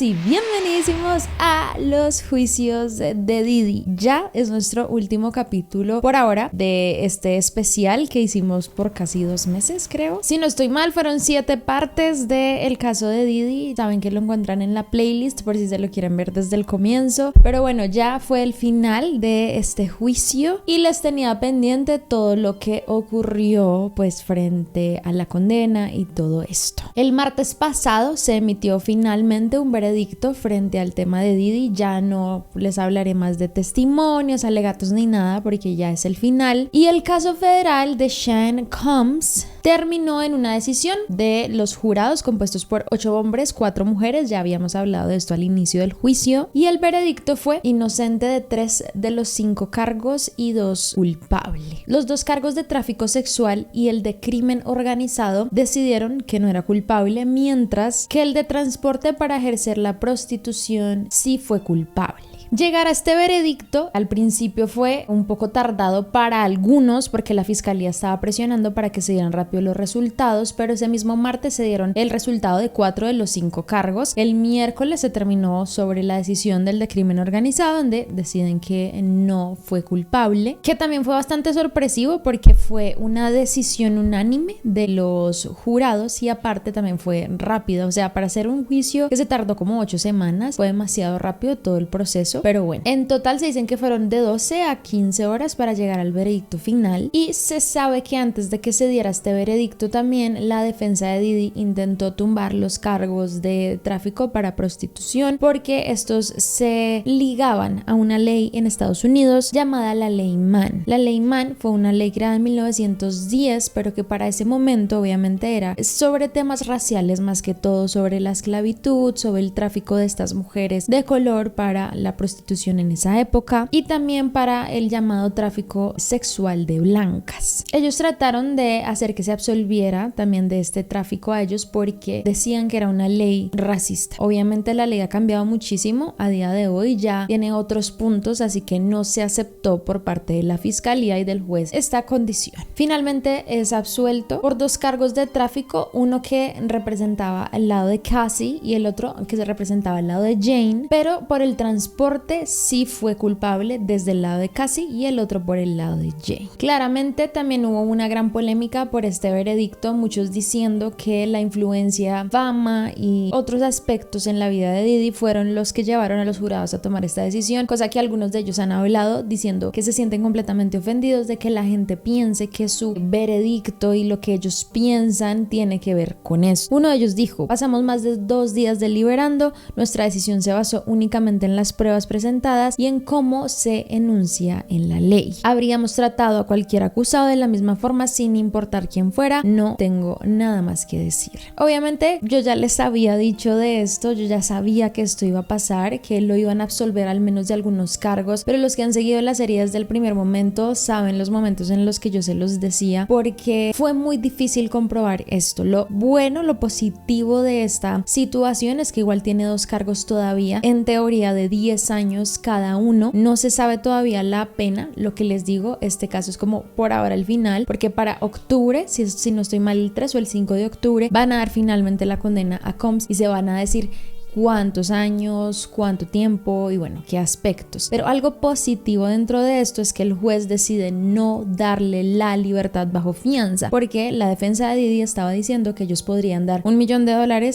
Bienvenidas y bienvenidísimos a los juicios de Diddy. Ya es nuestro último capítulo por ahora de este especial que hicimos por casi 2 meses, creo. Si no estoy mal, fueron 7 partes del caso de Diddy. Saben que lo encuentran en la playlist por si se lo quieren ver desde el comienzo. Pero bueno, ya fue el final de este juicio y les tenía pendiente todo lo que ocurrió pues frente a la condena y todo esto. El martes pasado se emitió finalmente un veredicto frente al tema de Diddy. Ya no les hablaré más de testimonios, alegatos ni nada porque ya es el final. Y el caso federal de Sean Combs terminó en una decisión de los jurados compuestos por 8 hombres, 4 mujeres. Ya habíamos hablado de esto al inicio del juicio. Y el veredicto fue inocente de 3 de los 5 cargos y 2 culpable. Los 2 cargos de tráfico sexual y el de crimen organizado decidieron que no era culpable, mientras que el de transporte para ejercer la prostitución sí fue culpable. Llegar a este veredicto al principio fue un poco tardado para algunos porque la fiscalía estaba presionando para que se dieran rápido los resultados, pero ese mismo martes se dieron el resultado de 4 de los 5 cargos. El miércoles se terminó sobre la decisión del de crimen organizado, donde deciden que no fue culpable, que también fue bastante sorpresivo porque fue una decisión unánime de los jurados y aparte también fue rápido. O sea, para hacer un juicio que se tardó como 8 semanas fue demasiado rápido todo el proceso. Pero bueno, en total se dicen que fueron de 12 a 15 horas para llegar al veredicto final y se sabe que antes de que se diera este veredicto también la defensa de Diddy intentó tumbar los cargos de tráfico para prostitución porque estos se ligaban a una ley en Estados Unidos llamada la Ley Mann. La Ley Mann fue una ley creada en 1910, pero que para ese momento obviamente era sobre temas raciales más que todo, sobre la esclavitud, sobre el tráfico de estas mujeres de color para la prostitución en esa época y también para el llamado tráfico sexual de blancas. Ellos trataron de hacer que se absolviera también de este tráfico a ellos porque decían que era una ley racista. Obviamente la ley ha cambiado muchísimo a día de hoy, ya tiene otros puntos, así que no se aceptó por parte de la fiscalía y del juez esta condición. Finalmente es absuelto por 2 cargos de tráfico, uno que representaba el lado de Cassie y el otro que se representaba el lado de Jane, pero por el transporte sí fue culpable desde el lado de Cassie y el otro por el lado de Jane. Claramente también hubo una gran polémica por este veredicto, muchos diciendo que la influencia, fama y otros aspectos en la vida de Diddy fueron los que llevaron a los jurados a tomar esta decisión, cosa que algunos de ellos han hablado diciendo que se sienten completamente ofendidos de que la gente piense que su veredicto y lo que ellos piensan tiene que ver con eso. Uno de ellos dijo: pasamos más de 2 días deliberando, nuestra decisión se basó únicamente en las pruebas presentadas y en cómo se enuncia en la ley. Habríamos tratado a cualquier acusado de la misma forma sin importar quién fuera. No tengo nada más que decir. Obviamente yo ya les había dicho de esto, yo ya sabía que esto iba a pasar, que lo iban a absolver al menos de algunos cargos, pero los que han seguido la serie desde el primer momento saben los momentos en los que yo se los decía porque fue muy difícil comprobar esto. Lo bueno, lo positivo de esta situación es que igual tiene 2 cargos todavía, en teoría de 10 años cada uno. No se sabe todavía la pena, lo que les digo, este caso es como por ahora el final, porque para octubre, si no estoy mal, el 3 o el 5 de octubre van a dar finalmente la condena a Combs y se van a decir cuántos años, cuánto tiempo y bueno, qué aspectos. Pero algo positivo dentro de esto es que el juez decide no darle la libertad bajo fianza, porque la defensa de Diddy estaba diciendo que ellos podrían dar $1 millón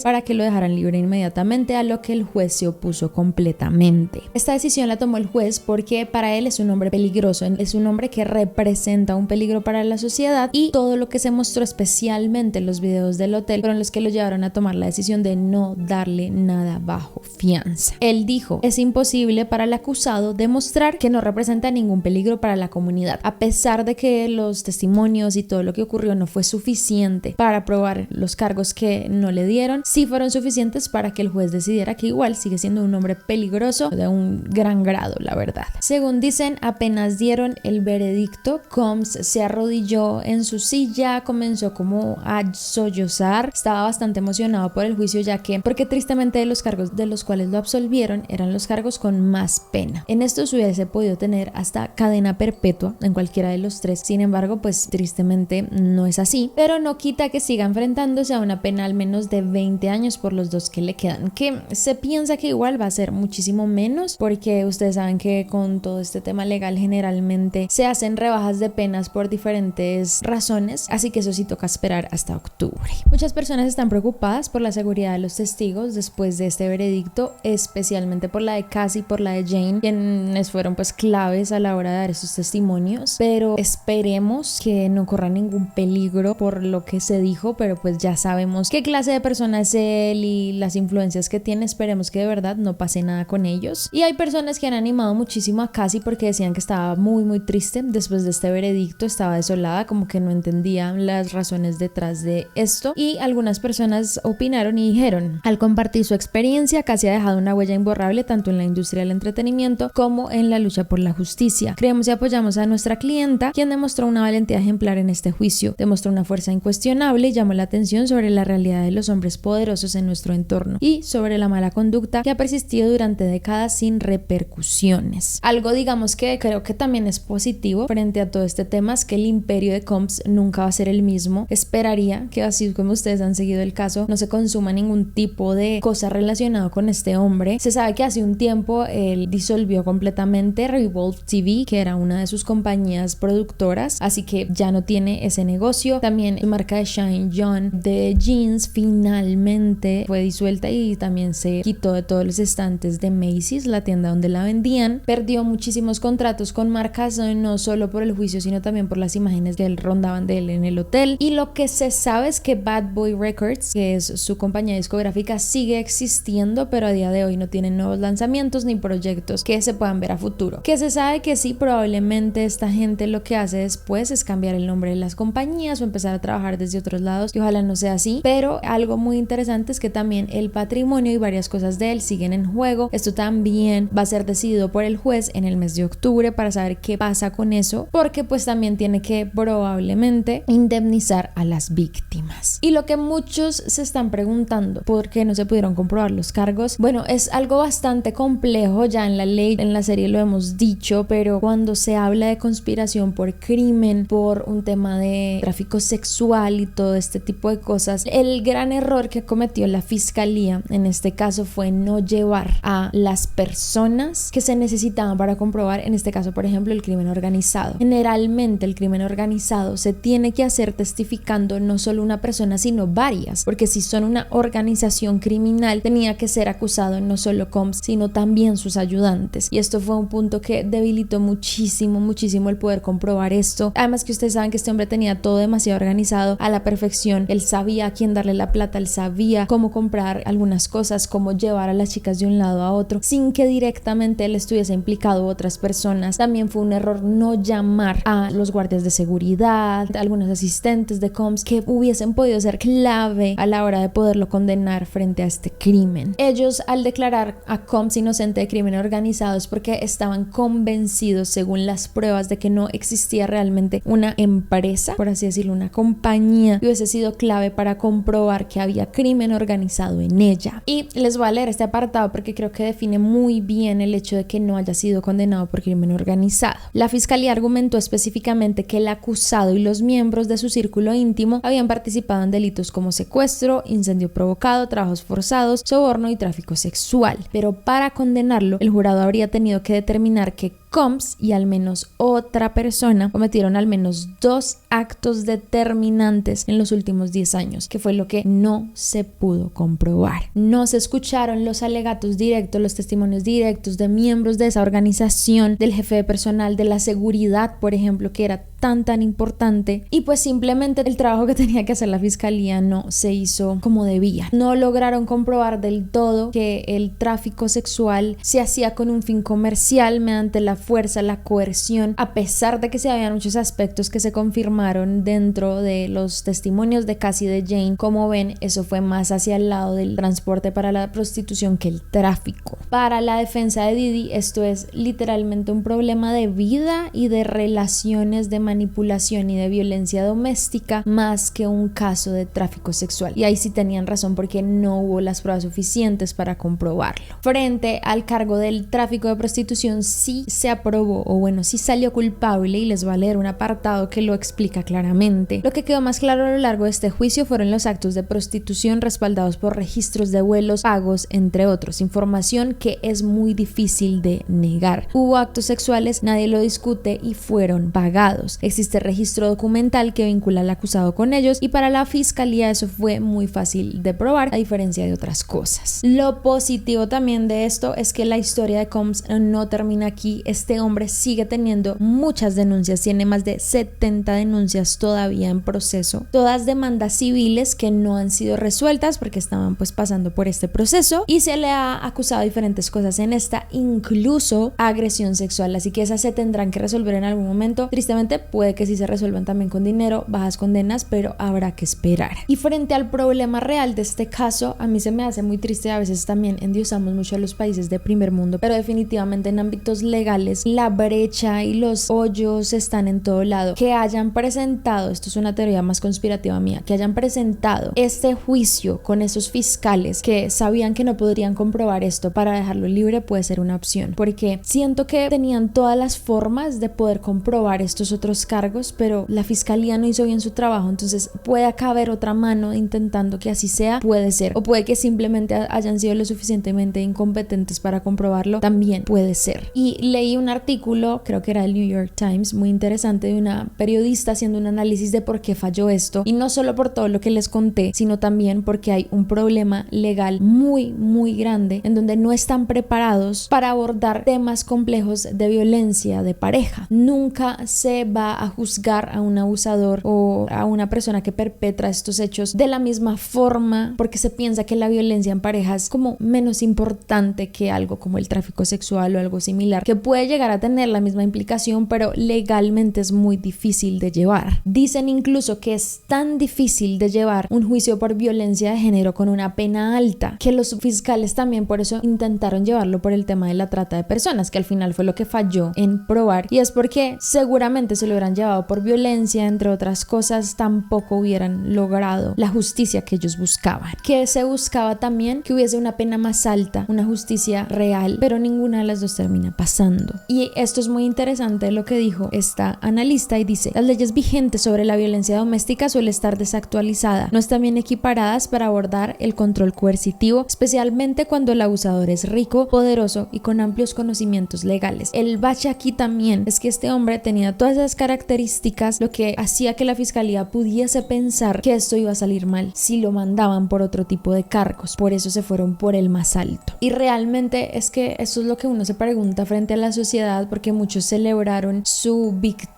para que lo dejaran libre inmediatamente, a lo que el juez se opuso completamente. Esta decisión la tomó el juez porque para él es un hombre peligroso, es un hombre que representa un peligro para la sociedad y todo lo que se mostró, especialmente en los videos del hotel, fueron los que lo llevaron a tomar la decisión de no darle nada bajo fianza. Él dijo: es imposible para el acusado demostrar que no representa ningún peligro para la comunidad, a pesar de que los testimonios y todo lo que ocurrió no fue suficiente para probar los cargos que no le dieron, sí fueron suficientes para que el juez decidiera que igual sigue siendo un hombre peligroso de un gran grado, la verdad. Según dicen, apenas dieron el veredicto, Combs se arrodilló en su silla, comenzó como a sollozar, estaba bastante emocionado por el juicio, ya que porque tristemente los los cargos de los cuales lo absolvieron eran los cargos con más pena. En estos hubiese podido tener hasta cadena perpetua en cualquiera de los tres. Sin embargo, pues tristemente no es así, pero no quita que siga enfrentándose a una pena al menos de 20 años por los dos que le quedan, que se piensa que igual va a ser muchísimo menos, porque ustedes saben que con todo este tema legal generalmente se hacen rebajas de penas por diferentes razones, así que eso sí toca esperar hasta octubre. Muchas personas están preocupadas por la seguridad de los testigos después de este veredicto, especialmente por la de Cassie y por la de Jane, quienes fueron pues claves a la hora de dar esos testimonios, pero esperemos que no corra ningún peligro por lo que se dijo, pero pues ya sabemos qué clase de persona es él y las influencias que tiene. Esperemos que de verdad no pase nada con ellos. Y hay personas que han animado muchísimo a Cassie porque decían que estaba muy triste después de este veredicto, estaba desolada, como que no entendía las razones detrás de esto, y algunas personas opinaron y dijeron: al compartir su experiencia, Cassie ha dejado una huella imborrable tanto en la industria del entretenimiento como en la lucha por la justicia. Creemos y apoyamos a nuestra clienta, quien demostró una valentía ejemplar en este juicio, demostró una fuerza incuestionable y llamó la atención sobre la realidad de los hombres poderosos en nuestro entorno y sobre la mala conducta que ha persistido durante décadas sin repercusiones. Algo, digamos, que creo que también es positivo frente a todo este tema es que el imperio de Combs nunca va a ser el mismo. Esperaría que, así como ustedes han seguido el caso, no se consuma ningún tipo de cosa relacionada con este hombre. Se sabe que hace un tiempo él disolvió completamente Revolve TV, que era una de sus compañías productoras, así que ya no tiene ese negocio. También su marca de Shine John de jeans finalmente fue disuelta y también se quitó de todos los estantes de Macy's, la tienda donde la vendían. Perdió muchísimos contratos con marcas, no solo por el juicio, sino también por las imágenes que él rondaban de él en el hotel. Y lo que se sabe es que Bad Boy Records, que es su compañía discográfica, sigue existiendo, pero a día de hoy no tienen nuevos lanzamientos ni proyectos que se puedan ver a futuro. Que se sabe que sí, probablemente esta gente lo que hace después es cambiar el nombre de las compañías o empezar a trabajar desde otros lados, y ojalá no sea así, pero algo muy interesante es que también el patrimonio y varias cosas de él siguen en juego. Esto también va a ser decidido por el juez en el mes de octubre para saber qué pasa con eso, porque pues también tiene que probablemente indemnizar a las víctimas. Y lo que muchos se están preguntando, ¿por qué no se pudieron comprobar los cargos? Bueno, es algo bastante complejo, ya en la ley, en la serie lo hemos dicho, pero cuando se habla de conspiración por crimen, por un tema de tráfico sexual y todo este tipo de cosas, el gran error que cometió la fiscalía en este caso fue no llevar a las personas que se necesitaban para comprobar, en este caso por ejemplo el crimen organizado. Generalmente el crimen organizado se tiene que hacer testificando no solo una persona sino varias, porque si son una organización criminal tenía que ser acusado no solo Combs sino también sus ayudantes, y esto fue un punto que debilitó muchísimo el poder comprobar esto. Además que ustedes saben que este hombre tenía todo demasiado organizado a la perfección, él sabía a quién darle la plata, él sabía cómo comprar algunas cosas, cómo llevar a las chicas de un lado a otro sin que directamente él estuviese implicado u otras personas. También fue un error no llamar a los guardias de seguridad, a algunos asistentes de Combs que hubiesen podido ser clave a la hora de poderlo condenar frente a este crimen. Ellos, al declarar a Combs inocente de crimen organizado, es porque estaban convencidos, según las pruebas, de que no existía realmente una empresa, por así decirlo, una compañía que hubiese sido clave para comprobar que había crimen organizado en ella. Y les voy a leer este apartado porque creo que define muy bien el hecho de que no haya sido condenado por crimen organizado. La fiscalía argumentó específicamente que el acusado y los miembros de su círculo íntimo habían participado en delitos como secuestro, incendio provocado, trabajos forzados, soborno y tráfico sexual. Pero para condenarlo, el jurado habría tenido que determinar que Combs y al menos otra persona cometieron al menos 2 actos determinantes en los últimos 10 años, que fue lo que no se pudo comprobar. No se escucharon los alegatos directos, los testimonios directos de miembros de esa organización, del jefe de personal, de la seguridad, por ejemplo, que era tan importante, y pues simplemente el trabajo que tenía que hacer la fiscalía no se hizo como debía. No lograron comprobar del todo que el tráfico sexual se hacía con un fin comercial mediante la fuerza, la coerción, a pesar de que se habían muchos aspectos que se confirmaron dentro de los testimonios de Cassie y de Jane. Como ven, eso fue más hacia el lado del transporte para la prostitución que el tráfico. Para la defensa de Didi, esto es literalmente un problema de vida y de relaciones, de manipulación y de violencia doméstica, más que un caso de tráfico sexual. Y ahí sí tenían razón, porque no hubo las pruebas suficientes para comprobarlo. Frente al cargo del tráfico de prostitución, sí se aprobó, o bueno, sí salió culpable, y les voy a leer un apartado que lo explica claramente. Lo que quedó más claro a lo largo de este juicio fueron los actos de prostitución respaldados por registros de vuelos, pagos, entre otros, información que es muy difícil de negar. Hubo actos sexuales, nadie lo discute, y fueron pagados. Existe registro documental que vincula al acusado con ellos, y para la fiscalía eso fue muy fácil de probar, a diferencia de otras cosas. Lo positivo también de esto es que la historia de Combs no termina aquí. Este hombre sigue teniendo muchas denuncias, tiene más de 70 denuncias todavía en proceso, todas demandas civiles que no han sido resueltas porque estaban pues pasando por este proceso, y se le ha acusado de diferentes cosas en esta, incluso agresión sexual, así que esas se tendrán que resolver en algún momento. Tristemente puede que sí se resuelvan también con dinero, bajas condenas, pero habrá que esperar. Y frente al problema real de este caso, a mí se me hace muy triste. A veces también endiosamos mucho a los países de primer mundo, pero definitivamente en ámbitos legales la brecha y los hoyos están en todo lado. Que hayan presentado, esto es una teoría más conspirativa mía, que hayan presentado este juicio con esos fiscales que sabían que no podrían comprobar esto para dejarlo libre, puede ser una opción, porque siento que tenían todas las formas de poder comprobar estos otros cargos, pero la fiscalía no hizo bien su trabajo. Entonces puede acá haber otra mano intentando que así sea, puede ser, o puede que simplemente hayan sido lo suficientemente incompetentes para comprobarlo, también puede ser. Y leí un artículo, creo que era el New York Times, muy interesante, de una periodista haciendo un análisis de por qué falló esto, y no solo por todo lo que les conté, sino también porque hay un problema legal muy grande en donde no están preparados para abordar temas complejos de violencia de pareja. Nunca se va a juzgar a un abusador o a una persona que perpetra estos hechos de la misma forma, porque se piensa que la violencia en pareja es como menos importante que algo como el tráfico sexual o algo similar, que puede llegar a tener la misma implicación, pero legalmente es muy difícil de llevar. Dicen incluso que es tan difícil de llevar un juicio por violencia de género con una pena alta, que los fiscales también por eso intentaron llevarlo por el tema de la trata de personas, que al final fue lo que falló en probar, y es porque seguramente se lo hubieran llevado por violencia, entre otras cosas, tampoco hubieran logrado la justicia que ellos buscaban. Que se buscaba también que hubiese una pena más alta, una justicia real, pero ninguna de las dos termina pasando. Y esto es muy interesante lo que dijo esta analista, y dice: las leyes vigentes sobre la violencia doméstica suelen estar desactualizadas, no están bien equiparadas para abordar el control coercitivo, especialmente cuando el abusador es rico, poderoso y con amplios conocimientos legales. El bache aquí también es que este hombre tenía todas esas características, lo que hacía que la fiscalía pudiese pensar que esto iba a salir mal si lo mandaban por otro tipo de cargos. Por eso se fueron por el más alto. Y realmente es que eso es lo que uno se pregunta frente a la sociedad, porque muchos celebraron su victoria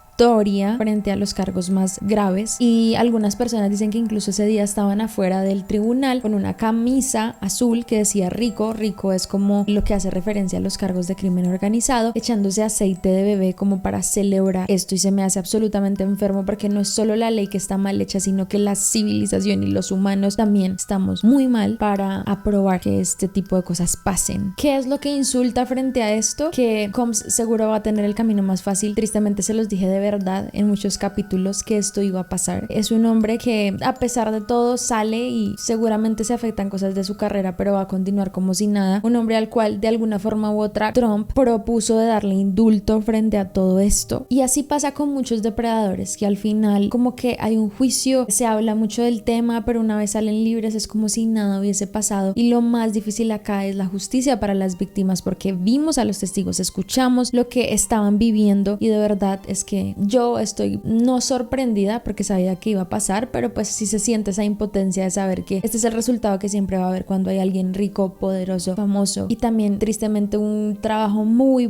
frente a los cargos más graves, y algunas personas dicen que incluso ese día estaban afuera del tribunal con una camisa azul que decía rico. Rico es como lo que hace referencia a los cargos de crimen organizado, echándose aceite de bebé como para celebrar esto, y se me hace absolutamente enfermo, porque no es solo la ley que está mal hecha, sino que la civilización y los humanos también estamos muy mal para aprobar que este tipo de cosas pasen. ¿Qué es lo que insulta frente a esto? Que Combs seguro va a tener el camino más fácil. Tristemente se los dije de verdad en muchos capítulos que esto iba a pasar. Es un hombre que a pesar de todo sale, y seguramente se afectan cosas de su carrera, pero va a continuar como si nada. Un hombre al cual de alguna forma u otra Trump propuso de darle indulto frente a todo esto, y así pasa con muchos depredadores, que al final como que hay un juicio, se habla mucho del tema, pero una vez salen libres es como si nada hubiese pasado. Y lo más difícil acá es la justicia para las víctimas, porque vimos a los testigos, escuchamos lo que estaban viviendo, y de verdad es que yo estoy no sorprendida porque sabía que iba a pasar, pero pues sí se siente esa impotencia de saber que este es el resultado que siempre va a haber cuando hay alguien rico, poderoso, famoso, y también tristemente un trabajo muy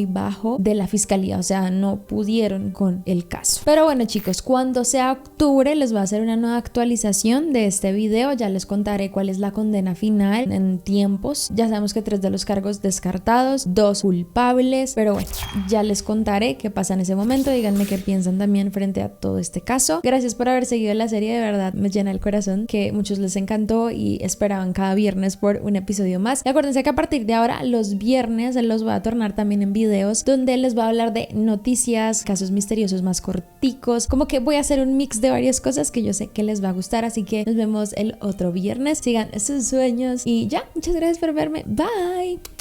bajo de la fiscalía, o sea, no pudieron con el caso. Pero bueno, chicos, cuando sea octubre les voy a hacer una nueva actualización de este video, ya les contaré cuál es la condena final en tiempos. Ya sabemos que 3 de los cargos descartados, 2 culpables, pero bueno, ya les contaré qué pasa en ese momento. Díganme qué piensan también frente a todo este caso. Gracias por haber seguido la serie, de verdad me llena el corazón que muchos les encantó y esperaban cada viernes por un episodio más. Y acuérdense que a partir de ahora los viernes los voy a tornar también en videos donde les voy a hablar de noticias, casos misteriosos más corticos, como que voy a hacer un mix de varias cosas que yo sé que les va a gustar, así que nos vemos el otro viernes. Sigan sus sueños y ya, muchas gracias por verme, bye.